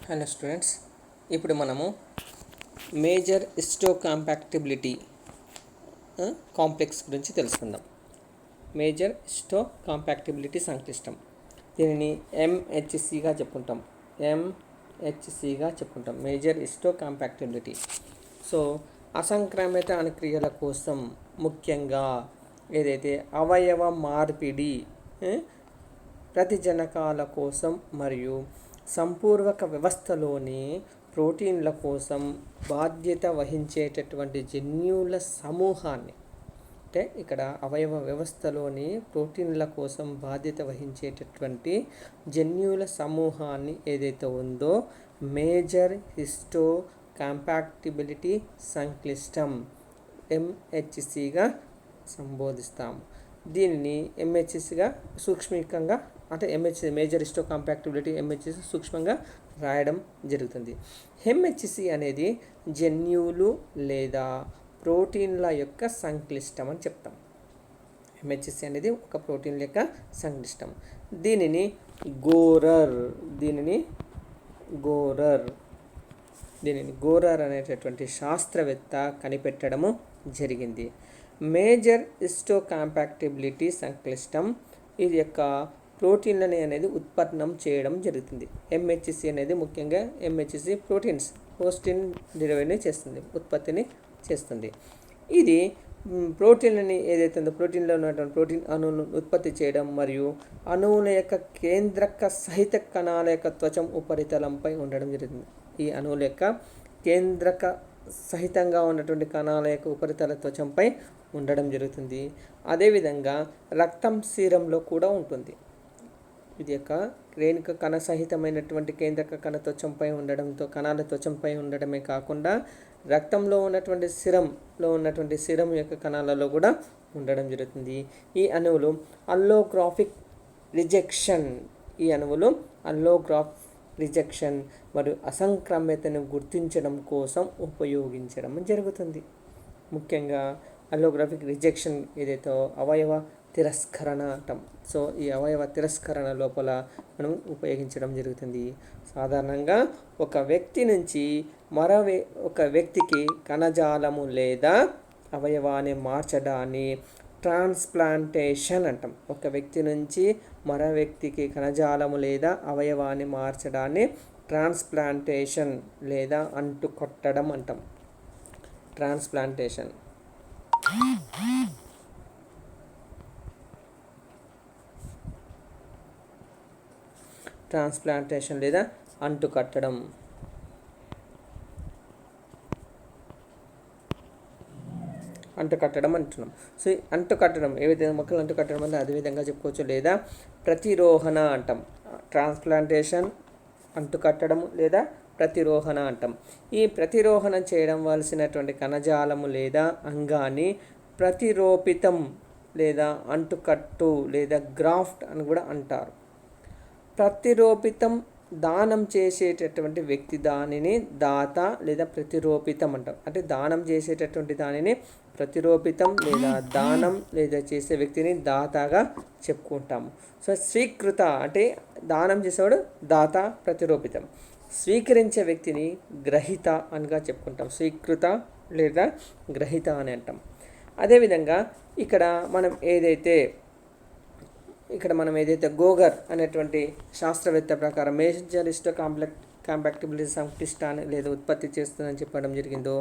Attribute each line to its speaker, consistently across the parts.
Speaker 1: Hello students, ఇప్పుడు మనము major హిస్టోకాంపాక్టిబిలిటీ complex గురించి తెలుసుకుందాం. మేజర్ హిస్టోకాంపాక్టిబిలిటీ సంక్లిష్టం, దీనిని ఎంహెచ్సిగా చెప్పుకుంటాం. మేజర్ హిస్టోకాంపాక్టిబిలిటీ. సో అసంక్రమిత అనుక్రియల కోసం ముఖ్యంగా ఏదైతే అవయవ మార్పిడి, ప్రతిజనకాల కోసం మరియు సంపూర్వక వ్యవస్థలోని ప్రోటీన్ల కోసం బాధ్యత వహించేటటువంటి జన్యువుల సమూహాన్ని, అంటే ఇక్కడ అవయవ వ్యవస్థలోని ప్రోటీన్ల కోసం బాధ్యత వహించేటటువంటి జన్యువుల సమూహాన్ని ఏదైతే ఉందో మేజర్ హిస్టో కాంపాక్టిబిలిటీ సంక్లిష్టం ఎంహెచ్సిగా సంబోధిస్తాము. దీనిని ఎంహెచ్సిగా సూక్ష్మికంగా, అంటే ఎంహెచ్సి మేజర్ హిస్టో కాంపాక్టిబిలిటీ ఎంహెచ్సి సూక్ష్మంగా రాయడం జరుగుతుంది. ఎంహెచ్సి అనేది జన్యువులు లేదా ప్రోటీన్ల యొక్క సంక్లిష్టం అని చెప్తాం. ఎంహెచ్సి అనేది ఒక ప్రోటీన్ల యొక్క సంక్లిష్టం. దీనిని గోరర్ అనేటటువంటి శాస్త్రవేత్త కనిపెట్టడము జరిగింది. మేజర్ హిస్టో కాంపాక్టిబిలిటీ సంక్లిష్టం ఇది యొక్క ప్రోటీన్లని అనేది ఉత్పన్నం చేయడం జరుగుతుంది. ఎంహెచ్సి అనేది ముఖ్యంగా ఎంహెచ్సి ప్రోటీన్ డెలివరీని చేస్తుంది, ఉత్పత్తిని చేస్తుంది. ఇది ప్రోటీన్లని ఏదైతే ఉందో ప్రోటీన్లో ఉన్నటువంటి ప్రోటీన్ అణువులను ఉత్పత్తి చేయడం మరియు అణువుల యొక్క కేంద్రక సహిత కణాల యొక్క త్వచం ఉపరితలంపై ఉండడం జరుగుతుంది. ఈ అణువుల యొక్క కేంద్రక సహితంగా ఉన్నటువంటి కణాల యొక్క ఉపరితల త్వచంపై ఉండడం జరుగుతుంది. అదేవిధంగా రక్తం సీరంలో కూడా ఉంటుంది. ఇది యొక్క రేణుక కణ సహితమైనటువంటి కేంద్రక కణ త్వచంపై ఉండడంతో కణాల త్వచంపై ఉండడమే కాకుండా రక్తంలో ఉన్నటువంటి సిరం యొక్క కణాలలో కూడా ఉండడం జరుగుతుంది. ఈ అణువులు అల్లోగ్రాఫిక్ రిజెక్షన్ మరియు అసంక్రమ్యతను గుర్తించడం కోసం ఉపయోగించడం జరుగుతుంది. ముఖ్యంగా అల్లోగ్రాఫిక్ రిజెక్షన్ ఏదైతే అవయవ తిరస్కరణ అంటాం. సో ఈ అవయవ తిరస్కరణ లోపల మనం ఉపయోగించడం జరుగుతుంది. సాధారణంగా ఒక వ్యక్తి నుంచి ఒక వ్యక్తికి కణజాలము లేదా అవయవాన్ని మార్చడాన్ని ట్రాన్స్ప్లాంటేషన్ అంటాం. ఒక వ్యక్తి నుంచి మరో వ్యక్తికి కణజాలము లేదా అవయవాన్ని మార్చడాన్ని ట్రాన్స్ప్లాంటేషన్ లేదా అంటుకట్టడం అంటాం. ట్రాన్స్ప్లాంటేషన్ లేదా అంటుకట్టడం. అంటున్నాం. సో అంటుకట్టడం ఏ విధంగా మొక్కలు అంటుకట్టడం అంటే అదేవిధంగా చెప్పుకోవచ్చు. లేదా ప్రతిరోహణ అంటాం. ట్రాన్స్ప్లాంటేషన్, అంటుకట్టడం లేదా ప్రతిరోహణ అంటాం. ఈ ప్రతిరోహణ చేయడం వలసినటువంటి కణజాలము లేదా అంగాన్ని ప్రతిరోపితం లేదా అంటుకట్టు లేదా గ్రాఫ్ట్ అని కూడా అంటారు. ప్రతిరోపితం దానం చేసేటటువంటి వ్యక్తి దానిని దాత లేదా ప్రతిరోపితం అంటాం. అంటే దానం చేసేటటువంటి దానిని ప్రతిరోపితం లేదా దానం లేదా చేసే వ్యక్తిని దాతగా చెప్పుకుంటాము. సో స్వీకృత అంటే దానం చేసేవాడు దాత, ప్రతిరోపితం. స్వీకరించే వ్యక్తిని గ్రహీత అనిగా చెప్పుకుంటాం. స్వీకృత లేదా గ్రహీత అని అంటాం. అదేవిధంగా ఇక్కడ మనం ఏదైతే గోగర్ అనేటువంటి శాస్త్రవేత్త ప్రకారం మేజర్ హిస్టో కాంపాక్టిబిలిటీ సంక్లిష్టాన్ని లేదా ఉత్పత్తి చేస్తుందని చెప్పడం జరిగిందో,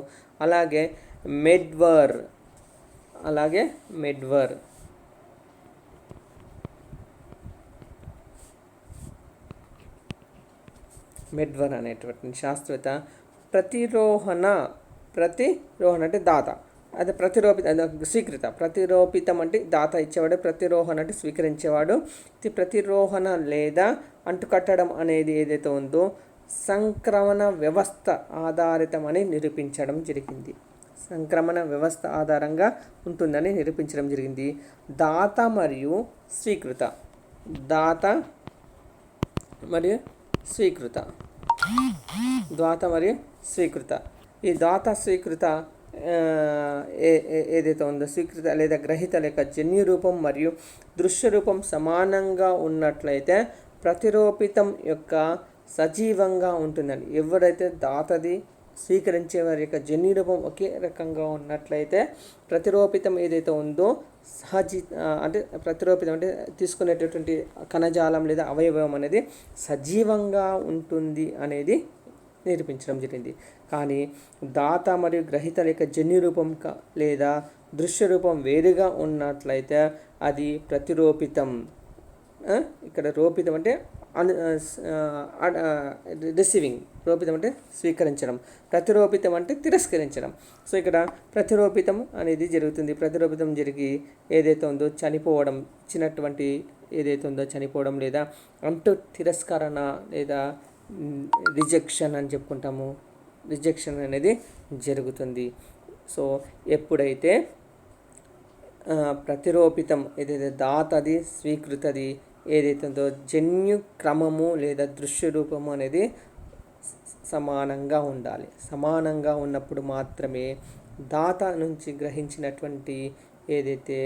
Speaker 1: అలాగే మెడ్వర్ అనేటువంటి శాస్త్రవేత్త ప్రతిరోహణ అంటే దాత, అదే స్వీకృత. ప్రతిరోపితం అంటే దాత ఇచ్చేవాడు, ప్రతిరోహణ అంటే స్వీకరించేవాడు. ఇది ప్రతిరోహణ లేదా అంటుకట్టడం అనేది ఏదైతే ఉందో సంక్రమణ వ్యవస్థ ఆధారితమని నిరూపించడం జరిగింది. సంక్రమణ వ్యవస్థ ఆధారంగా ఉంటుందని నిరూపించడం జరిగింది. దాత మరియు స్వీకృత ఈ దాత స్వీకృత ఏదైతే ఉందో స్వీకృత లేదా గ్రహీత లేక జన్యు రూపం మరియు దృశ్య రూపం సమానంగా ఉన్నట్లయితే ప్రతిరోపితం యొక్క సజీవంగా ఉంటుందండి. ఎవరైతే దాతది స్వీకరించే వారి యొక్క జన్యురూపం ఒకే రకంగా ఉన్నట్లయితే ప్రతిరూపితం ఏదైతే ఉందో అంటే ప్రతిరూపితం అంటే తీసుకునేటటువంటి కణజాలం లేదా అవయవం అనేది సజీవంగా ఉంటుంది అనేది నిరూపించడం జరిగింది. కానీ దాత మరియు గ్రహీతల యొక్క జన్యురూపం లేదా దృశ్య రూపం వేరుగా ఉన్నట్లయితే అది ప్రతిరూపితం. ఇక్కడ రూపితం అంటే రిసీవింగ్, రూపితం అంటే స్వీకరించడం, ప్రతిరూపితం అంటే తిరస్కరించడం. సో ఇక్కడ ప్రతిరూపితం అనేది జరుగుతుంది. ప్రతిరూపితం జరిగి ఏదైతే ఉందో చనిపోవడం, ఇచ్చినటువంటి ఏదైతే ఉందో చనిపోవడం లేదా అంటూ తిరస్కరణ లేదా రిజెక్షన్ అని చెప్పుకుంటాము. రిజెక్షన్ అనేది జరుగుతుంది. సో ఎప్పుడైతే ప్రతిరూపితం ఏదైతే దాతది స్వీకృతది ఏదైతే ఉందో జన్యు క్రమము లేదా దృశ్య రూపము అనేది సమానంగా ఉండాలి. సమానంగా ఉన్నప్పుడు మాత్రమే దాత నుంచి గ్రహించినటువంటి ఏదైతే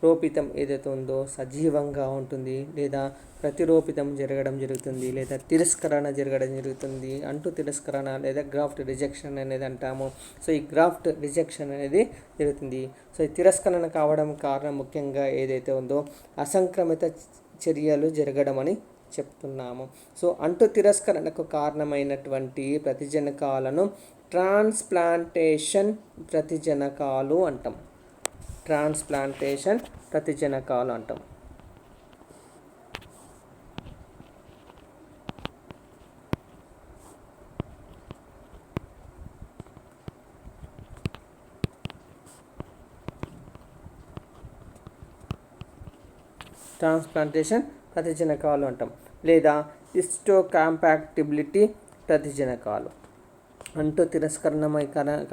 Speaker 1: రూపితం ఏదైతే ఉందో సజీవంగా ఉంటుంది లేదా ప్రతిరూపితం జరగడం జరుగుతుంది లేదా తిరస్కరణ జరగడం జరుగుతుంది. అంటూ తిరస్కరణ లేదా గ్రాఫ్ట్ రిజెక్షన్ అనేది అంటాము. సో ఈ గ్రాఫ్ట్ రిజెక్షన్ అనేది జరుగుతుంది. సో ఈ తిరస్కరణ కావడం కారణం ముఖ్యంగా ఏదైతే ఉందో అసంక్రమిత చర్యలు జరగడం అని చెప్తున్నాము. సో అంటూ తిరస్కరణకు కారణమైనటువంటి ప్రతిజనకాలను ట్రాన్స్ప్లాంటేషన్ ప్రతిజనకాలు అంటాం. ట్రాన్స్ప్లాంటేషన్ ప్రతిజనకాలు అంటాం. ట్రాన్స్ప్లాంటేషన్ ప్రతిజనకాలు అంటాం లేదా హిస్టోకాంపాక్టిబిలిటీ ప్రతిజనకాలు. అంటూ తిరస్కరణమై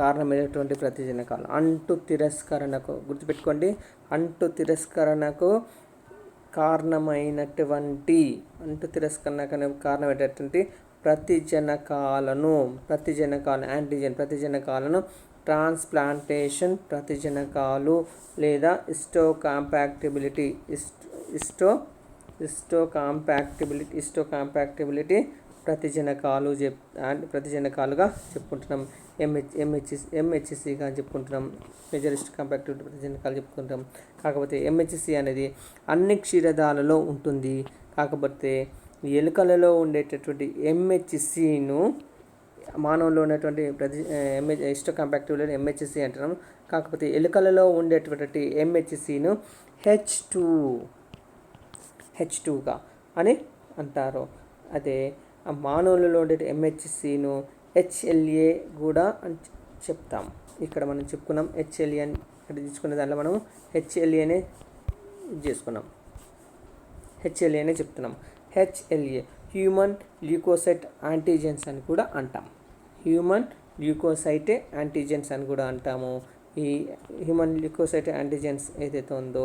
Speaker 1: కారణమైనటువంటి ప్రతిజనకాలు. అంటూ తిరస్కరణకు గుర్తుపెట్టుకోండి, అంటూ తిరస్కరణకు కారణమైనటువంటి ప్రతిజనకాలను యాంటీజెన్ ప్రతిజనకాలను ట్రాన్స్ప్లాంటేషన్ ప్రతిజనకాలు లేదా హిస్టోకాంపాక్టిబిలిటీ ప్రతిజనకాలుగా చెప్పుకుంటున్నాం. ఎంహెచ్సిగా చెప్పుకుంటున్నాం. మేజర్ హిస్టోకాంపాక్టిబిలిటీ ప్రతిజనకాలు చెప్పుకుంటాం. కాకపోతే ఎంహెచ్సి అనేది అన్ని క్షీరదాలలో ఉంటుంది. కాకపోతే ఎలుకలలో ఉండేటటువంటి ఎంహెచ్సిను మానవుల్లో ఉన్నటువంటి హిస్టోకాంపాక్టిబిలిటీ ఎంహెచ్సి అంటున్నాం. కాకపోతే ఎలుకలలో ఉండేటటువంటి ఎంహెచ్సిను H2గా అని అంటారు. అదే మానవులలో ఉండే ఎంహెచ్సిను HLA కూడా అని చెప్తాం. ఇక్కడ మనం చెప్పుకున్నాం HLA అని. ఇక్కడ తీసుకునే దాంట్లో మనం HLAనే చేసుకున్నాం. HLAనే చెప్తున్నాం. HLA హ్యూమన్ ల్యూకోసైట్ యాంటీజెన్స్ అని కూడా అంటాం. హ్యూమన్ ల్యూకోసైట్ యాంటీజెన్స్ అని కూడా అంటాము. ఈ హ్యూమన్ ల్యూకోసైట్ యాంటీజెన్స్ ఏదైతే ఉందో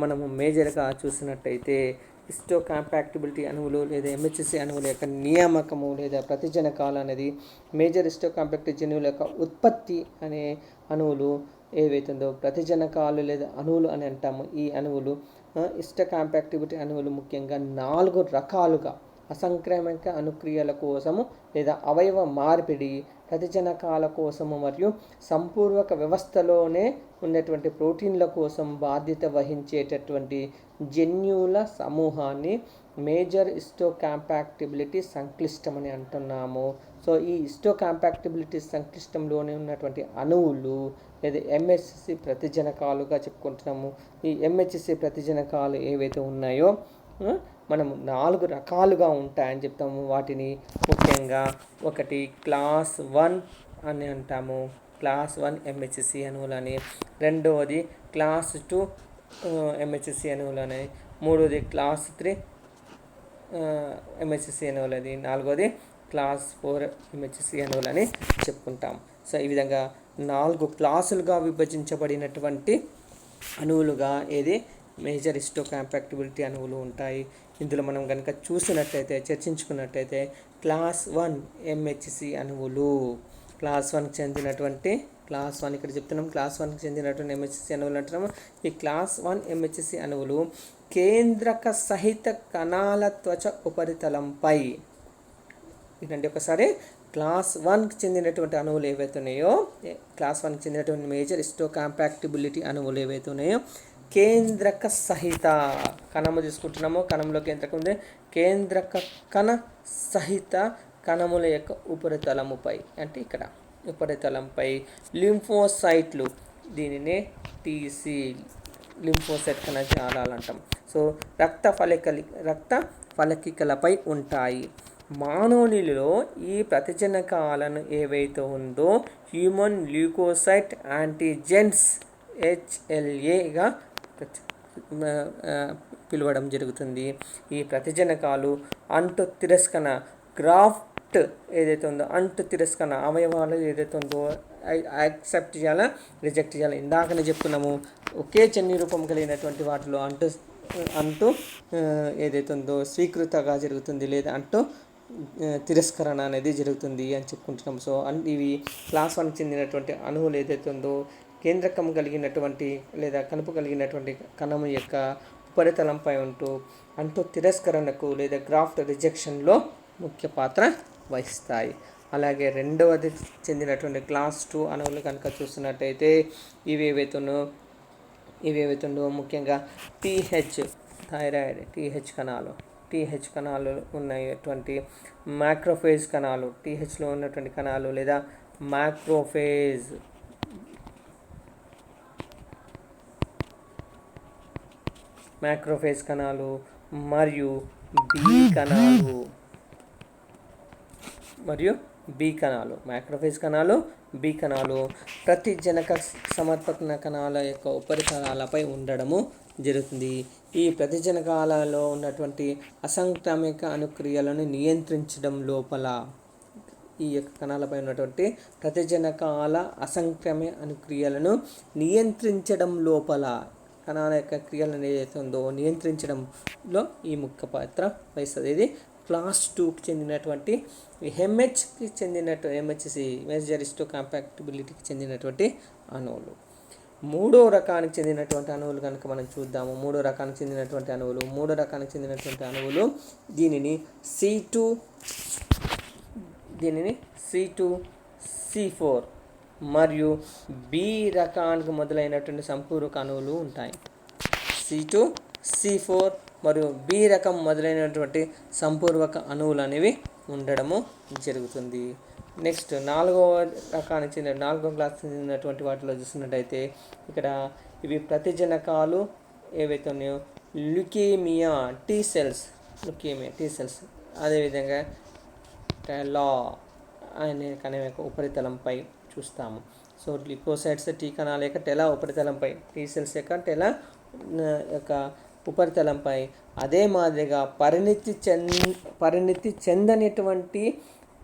Speaker 1: మనము మేజర్గా చూసినట్టయితే హిస్టోకాంపాక్టిబిలిటీ అణువులు లేదా ఎంహెచ్సి అణువుల యొక్క నియామకము లేదా ప్రతిజనకాలు అనేది మేజర్ హిస్టోకాంపాక్టివ్ జన్యువుల యొక్క ఉత్పత్తి అనే అణువులు ఏవైతుందో ప్రతిజనకాలు లేదా అణువులు అని అంటాము. ఈ అణువులు హిస్టోకాంపాక్టిబిలిటీ అణువులు ముఖ్యంగా 4 రకాలుగా అసంక్రామిక అనుక్రియల కోసము లేదా అవయవ మార్పిడి ప్రతిజనకాల కోసము మరియు సంపూర్వక వ్యవస్థలోనే ఉన్నటువంటి ప్రోటీన్ల కోసం బాధ్యత వహించేటటువంటి జన్యువుల సమూహాన్ని మేజర్ హిస్టోకాంపాక్టిబిలిటీ సంక్లిష్టం అని అంటున్నాము. సో ఈ హిస్టోకాంపాక్టిబిలిటీ సంక్లిష్టంలోనే ఉన్నటువంటి అణువులు లేదా ఎంహెచ్సి ప్రతిజనకాలుగా చెప్పుకుంటున్నాము. ఈ ఎంహెచ్సి ప్రతిజనకాలు ఏవైతే ఉన్నాయో మనం 4 రకాలుగా ఉంటాయని చెప్తాము. వాటిని ముఖ్యంగా ఒకటి క్లాస్ 1 అని అంటాము, క్లాస్ 1 ఎంహెచ్సి అణువులని. రెండవది క్లాస్ 2 ఎంహెచ్సి అణువులని. మూడవది క్లాస్ 3 ఎంహెచ్సి అణువులని. నాలుగవది క్లాస్ 4 ఎంహెచ్సి అణువులని చెప్పుకుంటాం. సో ఈ విధంగా 4 క్లాసులుగా విభజించబడినటువంటి అణువులుగా ఏది మేజర్ హిస్టోకాంపాక్టిబిలిటీ అణువులు ఉంటాయి. ఇందులో మనం కనుక చూసినట్లయితే చర్చించుకున్నట్లయితే క్లాస్ 1 ఎంహెచ్సి అణువులు క్లాస్ 1కి చెందినటువంటి ఇక్కడ చెప్తున్నాం క్లాస్ 1కి చెందినటువంటి ఎంహెచ్సి అణువులు అంటున్నాము. ఈ క్లాస్ 1 ఎంహెచ్సి అణువులు కేంద్రక సహిత కణాల త్వచ ఉపరితలంపై ఇదండి ఒకసారి క్లాస్ 1కి చెందినటువంటి అణువులు ఏవైతే ఉన్నాయో, క్లాస్ 1కి చెందినటువంటి మేజర్ హిస్టోకాంపాక్టిబిలిటీ అణువులు ఏవైతే ఉన్నాయో, కేంద్రక సహిత కణము తీసుకుంటున్నాము. కణంలో కేంద్రకం ఉంది. కేంద్రక కణ సహిత కణముల యొక్క ఉపరితలముపై, అంటే ఇక్కడ ఉపరితలంపై లింఫోసైట్లు, దీనినే టీసీ లింఫోసైట్ కణజాలాలు అంటాం. సో రక్త ఫలకికలపై ఉంటాయి. మానవునిలో ఈ ప్రతిజనకాలను ఏవైతే ఉందో హ్యూమన్ ల్యూకోసైట్ యాంటీజెన్స్ HLAగా పిలవడం జరుగుతుంది. ఈ ప్రతిజనకాలు అంటు తిరస్కరణ గ్రాఫ్ట్ ఏదైతే ఉందో, అంటు తిరస్కరణ అవయవాలు ఏదైతే ఉందో యాక్సెప్ట్ చేయాలా, రిజెక్ట్ చేయాలి. ఇందాకనే చెప్పుకున్నాము, ఒకే జన్యు రూపం కలిగినటువంటి వాటిలో అంటు ఏదైతే ఉందో స్వీకృతగా జరుగుతుంది, లేదా అంటూ తిరస్కరణ అనేది జరుగుతుంది అని చెప్పుకుంటున్నాం. సో ఇవి క్లాస్ 1కి చెందినటువంటి అణువులు ఏదైతే ఉందో కేంద్రకం కలిగినటువంటి లేదా కణుపు కలిగినటువంటి కణము యొక్క ఉపరితలంపై ఉంటూ అంటూ తిరస్కరణకు లేదా గ్రాఫ్ట్ రిజెక్షన్లో ముఖ్య పాత్ర వహిస్తాయి. అలాగే రెండవది చెందినటువంటి క్లాస్ 2 అణువులు కనుక చూస్తున్నట్టయితే ఇవి ఏవైతుందో ముఖ్యంగా టీహెచ్ కణాలు ఉన్నటువంటి మ్యాక్రోఫేజ్ కణాలు, టీహెచ్లో ఉన్నటువంటి కణాలు లేదా మ్యాక్రోఫేజ్ కణాలు మరియు బి కణాలు మ్యాక్రోఫేజ్ కణాలు, బి కణాలు ప్రతిజనక సమర్పణ కణాల యొక్క ఉపరితలాలపై ఉండడము జరుగుతుంది. ఈ ప్రతిజనకాలలో ఉన్నటువంటి అసంక్రామిక అనుక్రియలను నియంత్రించడం లోపల, ఈ యొక్క కణాలపై ఉన్నటువంటి ప్రతిజనకాల అసంక్రామిక అనుక్రియలను నియంత్రించడం లోపల, కణాల యొక్క క్రియలను ఏదైతే ఉందో నియంత్రించడంలో ఈ ముఖ్య పాత్ర వహిస్తుంది. ఇది క్లాస్ 2కి చెందినటువంటి MHC మేజర్ హిస్టోకాంపాక్టిబిలిటీకి చెందినటువంటి అణువులు. మూడో రకానికి చెందినటువంటి అణువులు కనుక మనం చూద్దాము. మూడో రకానికి చెందినటువంటి అణువులు దీనిని C2C4 మరియు బి రకానికి మొదలైనటువంటి సంపూరక అణువులు ఉంటాయి. C2C4 మరియు బి రకం మొదలైనటువంటి సంపూర్వక అణువులు అనేవి ఉండడము జరుగుతుంది. నెక్స్ట్ నాలుగో క్లాస్ చెందినటువంటి వాటిలో చూసినట్టయితే ఇక్కడ ఇవి ప్రతిజనకాలు ఏవైతే ఉన్నాయో ల్యూకేమియా టీ సెల్స్, అదేవిధంగా టెలా అనే కణం యొక్క ఉపరితలంపై చూస్తాము. సో లికోసైట్స్ టీ కణాల యొక్క టెలా ఉపరితలంపై, టీ సెల్స్ యొక్క టెలా యొక్క ఉపరితలంపై, అదే మాదిరిగా పరిణితి చెందనిటువంటి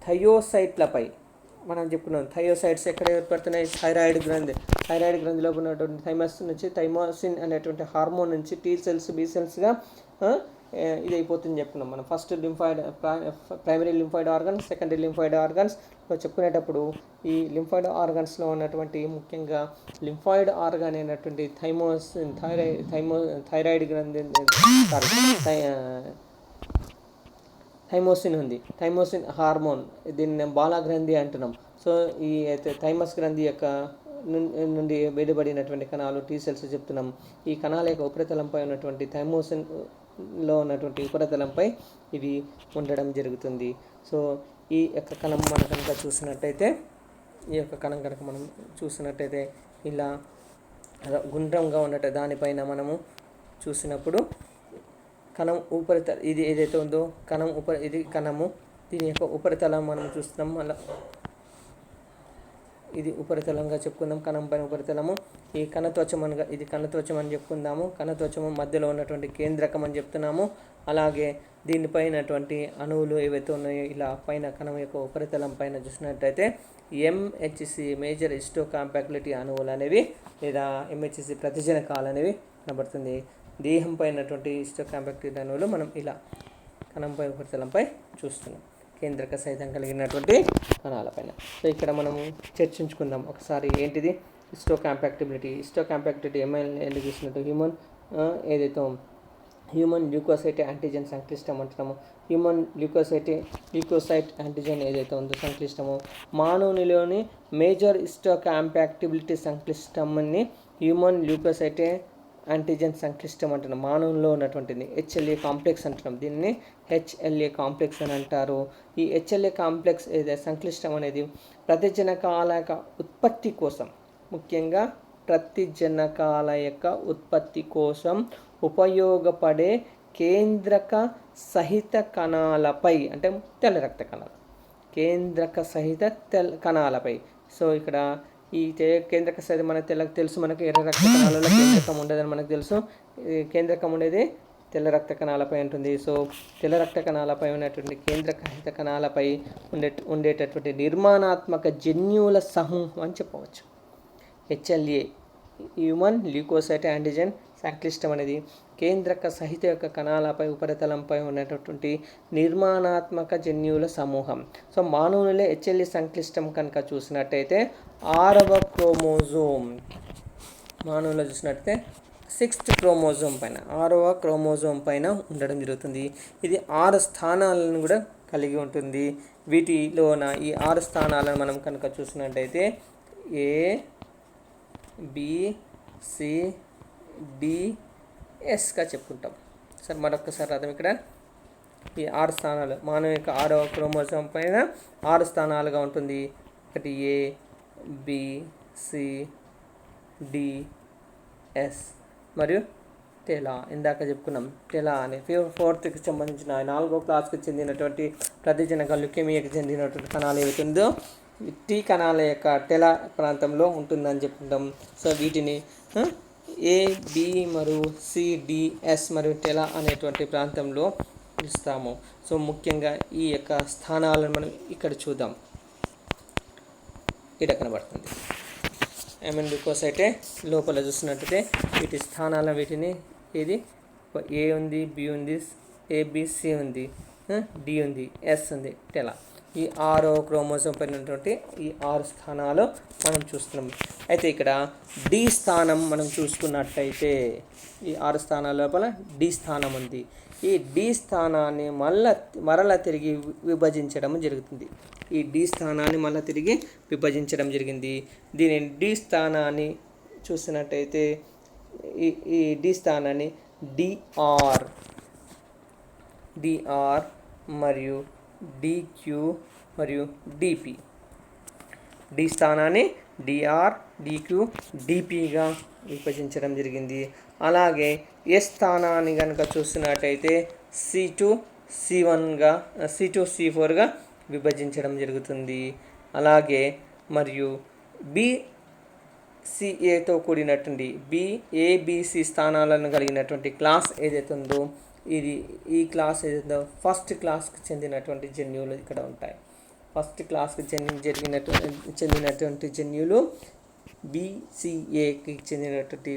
Speaker 1: థయోసైట్లపై మనం చెప్పుకున్నాం. థయోసైట్స్ ఎక్కడ ఏర్పడుతున్నాయి? థైరాయిడ్ గ్రంథిలో ఉన్నటువంటి థైమస్ నుంచి థైమోసిన్ అనేటువంటి హార్మోన్ నుంచి టీ సెల్స్, బి సెల్స్గా ఇది అయిపోతుంది చెప్పుకున్నాం మనం. First primary lymphoid organs, secondary lymphoid organs చెప్పుకునేటప్పుడు ఈ లింఫాయిడ్ ఆర్గన్స్లో ఉన్నటువంటి ముఖ్యంగా లింఫాయిడ్ ఆర్గాన్ అయినటువంటి థైరాయిడ్ గ్రంథి థైమోసిన్ ఉంది. థైమోసిన్ హార్మోన్, దీన్ని బాలగ్రంథి అంటున్నాం. సో ఈ అయితే థైమస్ గ్రంథి యొక్క నుండి వేడిపడినటువంటి కణాలు టీ సెల్స్ చెప్తున్నాం. ఈ కణాల యొక్క ఉపరితలంపై ఉన్నటువంటి థైమోసిన్లో ఉన్నటువంటి ఉపరితలంపై ఇవి ఉండడం జరుగుతుంది. సో ఈ యొక్క కణం మనం కనుక చూసినట్టయితే ఇలా గుండ్రంగా ఉన్నట్టు దానిపైన మనము చూసినప్పుడు కణం ఇది ఏదైతే ఉందో ఇది కణము, దీని యొక్క ఉపరితలం మనం చూస్తున్నాం. అలా ఇది ఉపరితలంగా చెప్పుకుందాం. కణం పైన ఉపరితలము, ఈ కణత్వచం అనగా ఇది కణత్వచం అని చెప్పుకుందాము. కణత్వచము మధ్యలో ఉన్నటువంటి కేంద్రకం అని చెప్తున్నాము. అలాగే దీనిపైనటువంటి అణువులు ఏవైతే ఉన్నాయో ఇలా పైన కణం యొక్క ఉపరితలం పైన చూసినట్టయితే MHC మేజర్ హిస్టోకాంపాక్టిబిలిటీ అణువులు అనేవి లేదా MHC ప్రతిజనకాలు అనేవి కనబడుతుంది. దేహం పైనటువంటి హిస్టోకాంపాక్టిబిలిటీ అణువులు మనం ఇలా కణంపై ఉపరితలంపై చూస్తున్నాం, కేంద్రక సహితం కలిగినటువంటి కణాలపైన. సో ఇక్కడ మనము చర్చించుకుందాం ఒకసారి ఏంటిది హిస్టోకాంపాక్టిబిలిటీ. ఎందుకు చూసినట్టు హ్యూమన్ ఏదైతే హ్యూమన్ ల్యూకోసైట్ యాంటీజెన్ సంక్లిష్టం అంటున్నాము. హ్యూమన్ ల్యూకోసైట్ యాంటీజెన్ ఏదైతే ఉందో సంక్లిష్టమో, మానవునిలోని మేజర్ హిస్టోకాంపాక్టిబిలిటీ సంక్లిష్టంని హ్యూమన్ ల్యూకోసైట్ యాంటీజెన్ సంక్లిష్టం అంటున్నాం. మానవుల్లో ఉన్నటువంటిది హెచ్ఎల్ఏ కాంప్లెక్స్ అంటున్నాం. దీన్ని హెచ్ఎల్ఏ కాంప్లెక్స్ అని అంటారు. ఈ హెచ్ఎల్ఏ కాంప్లెక్స్ ఏదైతే సంక్లిష్టం అనేది ప్రతిజనకాల యొక్క ఉత్పత్తి కోసం, ముఖ్యంగా ప్రతిజనకాల యొక్క ఉత్పత్తి కోసం ఉపయోగపడే కేంద్రక సహిత కణాలపై, అంటే తెల్ల రక్త కణాలు, కేంద్రక సహిత కణాలపై. సో ఇక్కడ ఈ కేంద్రక సహిత మనకు తెలుసు, మనకి ఎర్ర రక్త కణాలలో కేంద్రకం ఉండదని మనకు తెలుసు. కేంద్రకం ఉండేది తెల్ల రక్త కణాలపై ఉంటుంది. సో తెల్ల రక్త కణాలపై ఉన్నటువంటి కేంద్రక సహిత కణాలపై ఉండేటటువంటి నిర్మాణాత్మక జన్యువుల సమూహం అని చెప్పవచ్చు. హెచ్ఎల్ఏ హ్యూమన్ ల్యూకోసైట్ యాంటీజెన్ సంక్లిష్టం అనేది కేంద్రక సహిత యొక్క కణాలపై ఉపరితలంపై ఉన్నటువంటి నిర్మాణాత్మక జన్యువుల సమూహం. సో మానవునిలో హెచ్ఎల్ఏ సంక్లిష్టం కనుక చూసినట్టయితే 6వ క్రోమోజోమ్, మానవులో చూసినట్టయితే 6th క్రోమోజోమ్ పైన, 6వ క్రోమోజోమ్ పైన ఉండడం జరుగుతుంది. ఇది 6 స్థానాలను కూడా కలిగి ఉంటుంది. వీటిలోన ఈ 6 స్థానాలను మనం కనుక చూసినట్టయితే ఏ, బి, సి, డి, ఎస్గా చెప్పుకుంటాం. సార్ మరొకసారి అర్థం, ఇక్కడ ఈ 6 స్థానాలు మానవ యొక్క 6వ క్రోమోజోమ్ పైన 6 స్థానాలుగా ఉంటుంది. ఒకటి ఏ, బి, సి, డి, ఎస్ మరియు టెలా. ఇందాక చెప్పుకున్నాం టెలా అని 4th సంబంధించిన 4వ క్లాస్కి చెందినటువంటి ప్రతిజనక ల్యూకేమియాకి చెందినటువంటి కణాలు ఏవైతుందో టీ కణాల యొక్క టెలా ప్రాంతంలో ఉంటుందని చెప్పుకుంటాం. సో వీటిని ఏ, బి మరియు సి, డి, ఎస్ మరియు టెలా అనేటువంటి ప్రాంతంలో ఇస్తాము. సో ముఖ్యంగా ఈ యొక్క స్థానాలను మనం ఇక్కడ చూద్దాం. ఇక్కడ కనబడుతుంది హ్యూమన్ ల్యూకోసైట్ లోపల చూసినట్టయితే వీటి స్థానాలను, వీటిని ఇది ఏ ఉంది, బి ఉంది, ఏబిసి ఉంది, డి ఉంది, ఎస్ ఉంది, టెలా. ఈ 6వ క్రోమోజోమ్ పైన ఉన్నటువంటి ఈ 6 స్థానాలు మనం చూస్తున్నాం. అయితే ఇక్కడ డి స్థానం మనం చూసుకున్నట్టయితే ఈ 6 స్థానాల లోపల డి స్థానం ఉంది. ఈ డి స్థానాన్ని మరలా తిరిగి విభజించడం జరుగుతుంది. ఈ డి స్థానాన్ని మళ్ళీ తిరిగి విభజించడం జరిగింది. దీని డి స్థానాన్ని చూసినట్టయితే ఈ డి స్థానాన్ని డిఆర్ మరియు డిక్యూ మరియు డిపి, డి స్థానాన్ని డిఆర్, డిక్యూ, డిపిగా విభజించడం జరిగింది. అలాగే ఎస్ స్థానాన్ని కనుక చూసినట్టయితే C2 C1గా, C2 C4గా విభజించడం జరుగుతుంది. అలాగే మరియు BCAతో కూడినటువంటి BABC స్థానాలను కలిగినటువంటి క్లాస్ ఏదైతే ఉందో ఈ క్లాస్ ఏదైతే ఫస్ట్ క్లాస్కి చెందినటువంటి జన్యువులు ఇక్కడ ఉంటాయి. ఫస్ట్ క్లాస్కి చెందినటువంటి జన్యువులు BCAకి చెందినటువంటి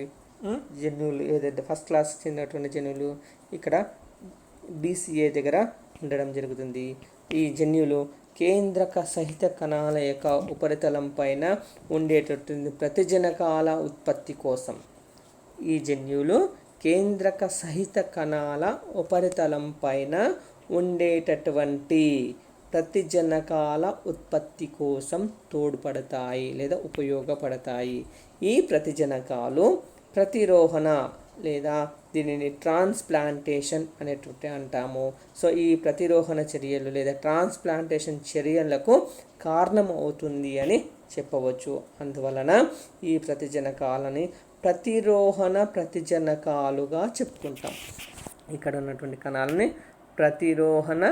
Speaker 1: జన్యువులు ఏదైతే ఫస్ట్ క్లాస్కి చెందినటువంటి జన్యువులు ఇక్కడ BCA దగ్గర ఉండడం జరుగుతుంది. ఈ జన్యువులు కేంద్రక సహిత కణాల యొక్క ఉపరితలం పైన ఉండేటటువంటి ప్రతిజనకాల ఉత్పత్తి కోసం, ఈ జన్యువులు కేంద్రక సహిత కణాల ఉపరితలం పైన ఉండేటటువంటి ప్రతిజనకాల ఉత్పత్తి కోసం తోడ్పడతాయి లేదా ఉపయోగపడతాయి. ఈ ప్రతిజనకాలు ప్రతిరోహణ లేదా దీనిని ట్రాన్స్ప్లాంటేషన్ అనేటువంటి అంటాము. సో ఈ ప్రతిరోహణ చర్యలు లేదా ట్రాన్స్ప్లాంటేషన్ చర్యలకు కారణం అవుతుంది అని చెప్పవచ్చు. అందువలన ఈ ప్రతిజనకాలని ప్రతిరోహణ ప్రతిజనకాలుగా చెప్పుకుంటాం. ఇక్కడ ఉన్నటువంటి కణాలని ప్రతిరోహణ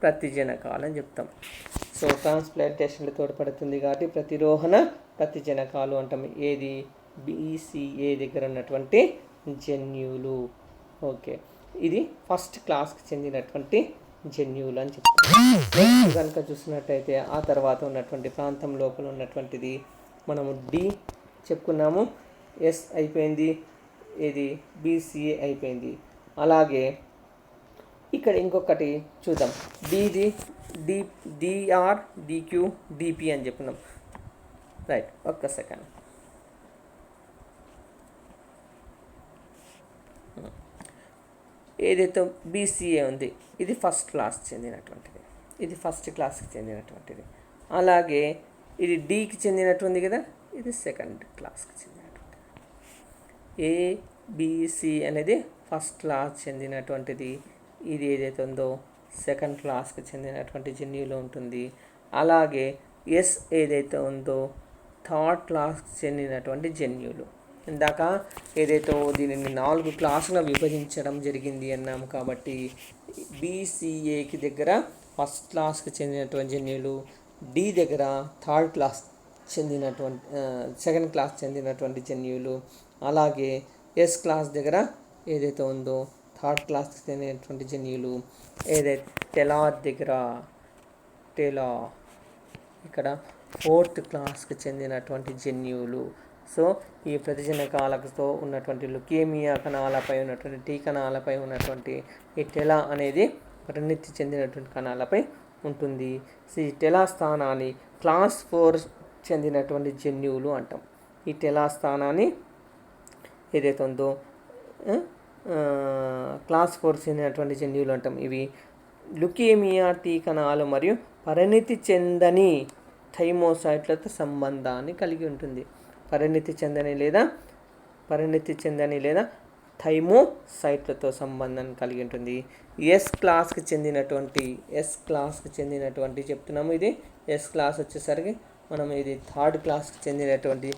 Speaker 1: ప్రతిజనకాలు అని చెప్తాం. సో ట్రాన్స్ప్లాంటేషన్లో తోడ్పడుతుంది కాబట్టి ప్రతిరోహణ ప్రతిజనకాలు అంటాం. ఏది BCA దగ్గర ఉన్నటువంటి జన్యువులు. ఓకే, ఇది ఫస్ట్ క్లాస్కి చెందినటువంటి జన్యువులు అని చెప్తాం. నెక్స్ట్ కనుక చూసినట్టయితే ఆ తర్వాత ఉన్నటువంటి ప్రాంతం లోపల ఉన్నటువంటిది మనము డి చెప్పుకున్నాము, ఎస్ అయిపోయింది, ఇది BCA అయిపోయింది. అలాగే ఇక్కడ ఇంకొకటి చూద్దాం, DR, DQ, DP అని చెప్పుకున్నాం. రైట్, ఒక్క సెకండ్. ఏదైతే బీసీఏ ఉంది ఇది ఫస్ట్ క్లాస్కి చెందినటువంటిది, ఇది ఫస్ట్ క్లాస్కి చెందినటువంటిది. అలాగే ఇది డీకి చెందినటువంటి కదా, ఇది సెకండ్ క్లాస్కి చెందినటువంటిది. ఏబిసి అనేది ఫస్ట్ క్లాస్ చెందినటువంటిది, ఇది ఏదైతే ఉందో సెకండ్ క్లాస్కి చెందినటువంటి జన్యువులో ఉంటుంది. అలాగే ఎస్ ఏదైతే ఉందో థర్డ్ క్లాస్కి చెందినటువంటి జన్యువులు. ఇందాక ఏదైతే దీనిని 4 క్లాసులుగా విభజించడం జరిగింది అన్నాము కాబట్టి బీసీఏకి దగ్గర ఫస్ట్ క్లాస్కి చెందినటువంటి జన్యువులు, డి దగ్గర థర్డ్ క్లాస్ చెందినటువంటి సెకండ్ క్లాస్ చెందినటువంటి జన్యువులు, అలాగే ఎస్ క్లాస్ దగ్గర ఏదైతే ఉందో థర్డ్ క్లాస్కి చెందినటువంటి జన్యువులు, ఏదైతే టెలార్ దగ్గర ఇక్కడ ఫోర్త్ క్లాస్కి చెందినటువంటి జన్యువులు. సో ఈ ప్రతిజనకాలతో ఉన్నటువంటి లుకేమియా కణాలపై ఉన్నటువంటి టీ కణాలపై ఉన్నటువంటి ఈ టెలా అనేది పరిణితి చెందినటువంటి కణాలపై ఉంటుంది. ఈ టెలా స్థానాన్ని క్లాస్ 4 చెందినటువంటి జన్యువులు అంటాం. ఈ టెలా స్థానాన్ని ఏదైతే ఉందో క్లాస్ 4 చెందినటువంటి జన్యువులు అంటాం. ఇవి లుకేమియా టీ కణాలు మరియు పరిణితి చెందని థైమోసైట్లతో సంబంధాన్ని కలిగి ఉంటుంది. పరిణితి చెందని లేదా థైమోసైట్లతో సంబంధాన్ని కలిగి ఉంటుంది. ఎస్ క్లాస్కి చెందినటువంటి చెప్తున్నాము. ఇది ఎస్ క్లాస్ వచ్చేసరికి మనం ఇది థర్డ్ క్లాస్కి చెందినటువంటి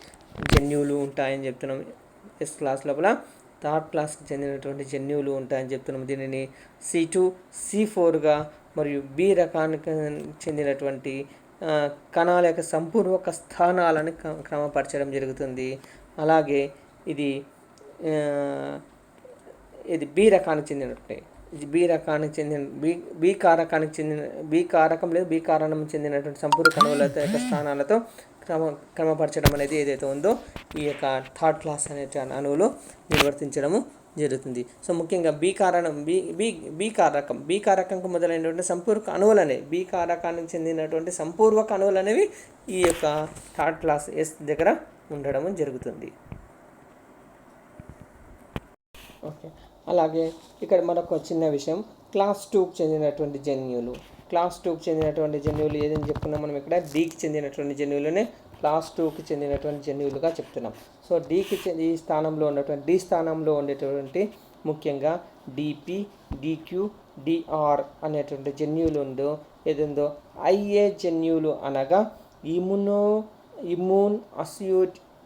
Speaker 1: జన్యువులు ఉంటాయని చెప్తున్నాము. ఎస్ క్లాస్ లోపల థర్డ్ క్లాస్కి చెందినటువంటి జన్యువులు ఉంటాయని చెప్తున్నాము. దీనిని C2 C4గా మరియు బి రకానికి చెందినటువంటి కణాల యొక్క సంపూర్వక స్థానాలను క్రమపరచడం జరుగుతుంది. అలాగే ఇది బి రకానికి చెందినట్టే, ఇది బి కారకానికి చెందినటువంటి సంపూర్ణ కణాల యొక్క స్థానాలతో క్రమపరచడం అనేది ఏదైతే ఉందో ఈ యొక్క థర్డ్ క్లాస్ అనే అణువులో నిర్వర్తించడము జరుగుతుంది. సో ముఖ్యంగా బి కారకంకు మొదలైనటువంటి సంపూర్వక అణువులనే బి కారకానికి చెందినటువంటి సంపూర్వక అణువులు అనేవి ఈ యొక్క థర్డ్ క్లాస్ ఎస్ దగ్గర ఉండడం జరుగుతుంది. ఓకే, అలాగే ఇక్కడ మరొక చిన్న విషయం, క్లాస్ 2కి చెందినటువంటి జన్యువులు. క్లాస్ 2కి చెందినటువంటి జన్యువులు ఏదని చెప్పుకున్నాం మనం ఇక్కడ డీకి చెందినటువంటి జన్యువులనే క్లాస్ 2కి చెందినటువంటి జన్యువులుగా చెప్తున్నాం. సో ఈ స్థానంలో ఉన్నటువంటి డి స్థానంలో ఉండేటువంటి ముఖ్యంగా డిపి, డిక్యూ, డిఆర్ అనేటువంటి జన్యువులు ఏదుందో ఐఏ జన్యువులు అనగా ఇమ్యూన్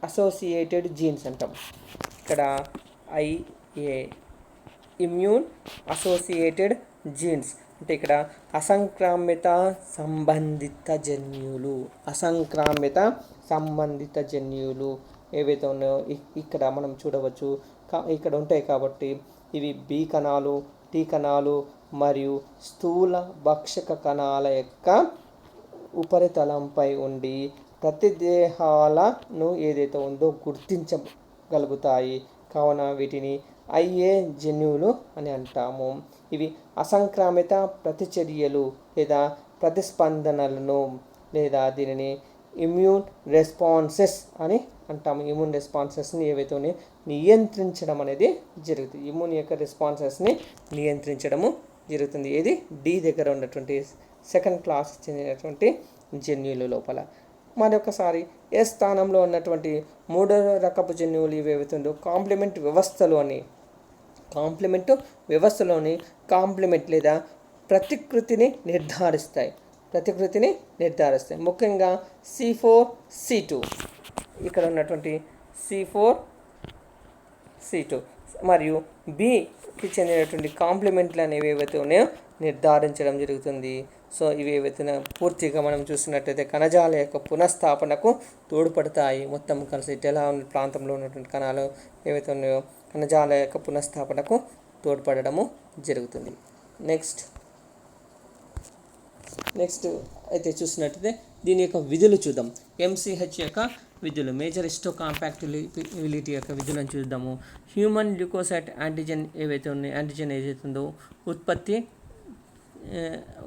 Speaker 1: అసోసియేటెడ్ జీన్స్ అంటాం. ఇక్కడ ఐఏ ఇమ్యూన్ అసోసియేటెడ్ జీన్స్ అంటే ఇక్కడ అసంక్రామ్యత సంబంధిత జన్యువులు ఏవైతే ఉన్నాయో ఇక్కడ మనం చూడవచ్చు, ఇక్కడ ఉంటాయి. కాబట్టి ఇవి బి కణాలు, టీ కణాలు మరియు స్థూల భక్షక కణాల యొక్క ఉపరితలంపై ఉండి ప్రతిదేహాలను ఏదైతే ఉందో గుర్తించగలుగుతాయి. కావున వీటిని ఐఏ జన్యువులు అని అంటాము. ఇవి అసంక్రామిత ప్రతిచర్యలు లేదా ప్రతిస్పందనలను లేదా దీనిని ఇమ్యూన్ రెస్పాన్సెస్ అని అంటాము. ఇమ్యూన్ రెస్పాన్సెస్ని ఏవైతే నియంత్రించడం అనేది జరుగుతుంది. ఇమ్యూన్ యొక్క రెస్పాన్సెస్ని నియంత్రించడము జరుగుతుంది. ఇది డి దగ్గర ఉన్నటువంటి సెకండ్ క్లాస్ చెందినటువంటి జన్యువుల లోపల. మరొకసారి ఏ స్థానంలో ఉన్నటువంటి 3వ రకపు జన్యువులు ఇవేవుతుందో కాంప్లిమెంట్ వ్యవస్థలోని కాంప్లిమెంట్ లేదా ప్రతికృతిని నిర్ధారిస్తాయి. ముఖ్యంగా C4 C2 ఇక్కడ ఉన్నటువంటి C4 C2 మరియు బికి చెందినటువంటి కాంప్లిమెంట్లు అనేవి ఏవైతే ఉన్నాయో నిర్ధారించడం జరుగుతుంది. సో ఇవి ఏవైతే పూర్తిగా మనం చూసినట్టయితే కణజాల యొక్క పునఃస్థాపనకు తోడ్పడతాయి. మొత్తం కలిసి టెలా ప్రాంతంలో ఉన్నటువంటి కణాలు ఏవైతే ఉన్నాయో కణజాల యొక్క పునఃస్థాపనకు తోడ్పడము జరుగుతుంది. నెక్స్ట్ అయితే చూసినట్టయితే దీని యొక్క విధులు చూద్దాం. MCH యొక్క విధులు, మేజర్ హిస్టోకాంపాక్టిబిలిటీ యొక్క విధులను చూద్దాము. హ్యూమన్ ల్యూకోసైట్ యాంటీజెన్ ఏవైతే ఉన్నాయో యాంటీజెన్ ఏదైతే ఉందో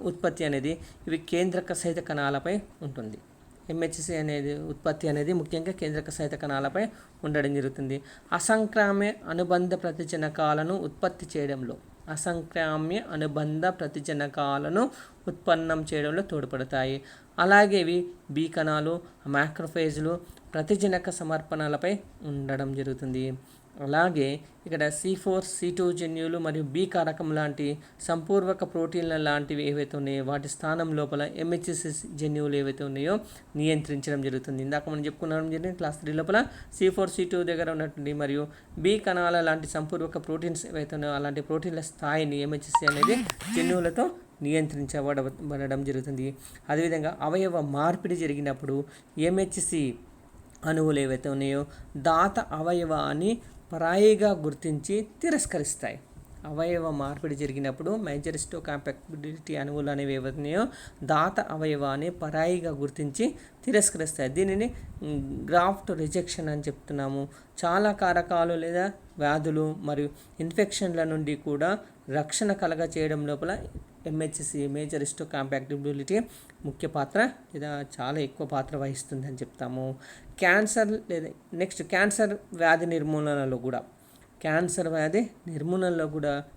Speaker 1: ఉత్పత్తి అనేది ఇవి కేంద్రక సహిత కణాలపై ఉంటుంది. MHC అనేది ఉత్పత్తి అనేది ముఖ్యంగా కేంద్రక సహిత కణాలపై ఉండడం జరుగుతుంది. అసంక్రామ్య అనుబంధ ప్రతిజనకాలను ఉత్పత్తి చేయడంలో అసంక్రామ్య అనుబంధ ప్రతిజనకాలను ఉత్పన్నం చేయడంలో తోడ్పడతాయి. అలాగే ఇవి బి కణాలు, మ్యాక్రోఫేజ్లు ప్రతిజనక సమర్పణలపై ఉండడం జరుగుతుంది. అలాగే ఇక్కడ C4, C2 జన్యువులు మరియు బి కారకం లాంటి సంపూర్వక ప్రోటీన్ల లాంటివి ఏవైతే ఉన్నాయో వాటి స్థానం లోపల MHC జన్యువులు ఏవైతే ఉన్నాయో నియంత్రించడం జరుగుతుంది. ఇందాక మనం చెప్పుకున్నాం జరిగింది క్లాస్ 3 లోపల C4, C2 దగ్గర ఉన్నటువంటి మరియు బి కణాల లాంటి సంపూర్వక ప్రోటీన్స్ ఏవైతే ఉన్నాయో అలాంటి ప్రోటీన్ల స్థాయిని MHC అనేది జన్యువులతో నియంత్రించబడడం జరుగుతుంది. అదేవిధంగా అవయవ మార్పిడి జరిగినప్పుడు MHC అణువులు ఏవైతే ఉన్నాయో దాత అవయవాన్ని పరాయిగా గుర్తించి తిరస్కరిస్తాయి. అవయవ మార్పిడి జరిగినప్పుడు మేజర్ హిస్టోకాంపాక్టిబిలిటీ అణువులు అనేవి ఏవైతున్నాయో దాత అవయవాన్ని పరాయిగా గుర్తించి తిరస్కరిస్తాయి. దీనిని గ్రాఫ్ట్ రిజెక్షన్ అని చెప్తున్నాము. చాలా కారకాలు లేదా వ్యాధులు మరియు ఇన్ఫెక్షన్ల నుండి కూడా రక్షణ కలగ చేయడం లోపల MHC మేజర్ హిస్టోకాంపాక్టిబిలిటీ ముఖ్య పాత్ర లేదా చాలా ఎక్కువ పాత్ర వహిస్తుంది అని చెప్తాము. క్యాన్సర్ లేదా నెక్స్ట్ క్యాన్సర్ వ్యాధి నిర్మూలనలో కూడా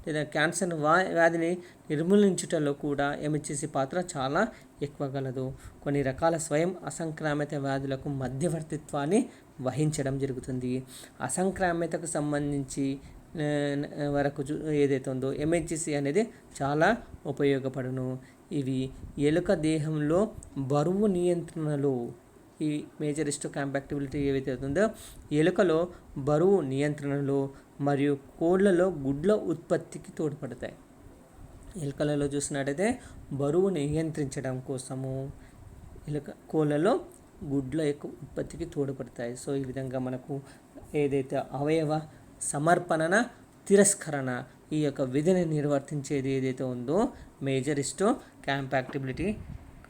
Speaker 1: లేదా క్యాన్సర్ వ్యాధిని నిర్మూలించుటలో కూడా MHC పాత్ర చాలా ఎక్కువ గలదు. కొన్ని రకాల స్వయం అసంక్రామ్యత వ్యాధులకు మధ్యవర్తిత్వాన్ని వహించడం జరుగుతుంది. అసంక్రామ్యతకు సంబంధించి వరకు ఏదైతే ఉందో MHC అనేది చాలా ఉపయోగపడును. ఇవి ఎలుక దేహంలో బరువు నియంత్రణలో ఈ మేజర్ హిస్టోకాంపాక్టిబిలిటీ ఏవైతే ఉందో ఎలుకలో బరువు నియంత్రణలో మరియు కోళ్ళలో గుడ్ల ఉత్పత్తికి తోడ్పడతాయి. ఎలుకలలో చూసినట్టయితే బరువు నియంత్రించడం కోసము కోళ్ళలో గుడ్ల యొక్క ఉత్పత్తికి తోడ్పడతాయి. సో ఈ విధంగా మనకు ఏదైతే అవయవ సమర్పణ తిరస్కరణ ఈ యొక్క విధిని నిర్వర్తించేది ఏదైతే ఉందో మేజర్ హిస్టోకాంపాక్టిబిలిటీ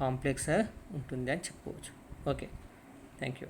Speaker 1: కాంప్లెక్స్ ఉంటుంది అని చెప్పుకోవచ్చు. Okay, thank you.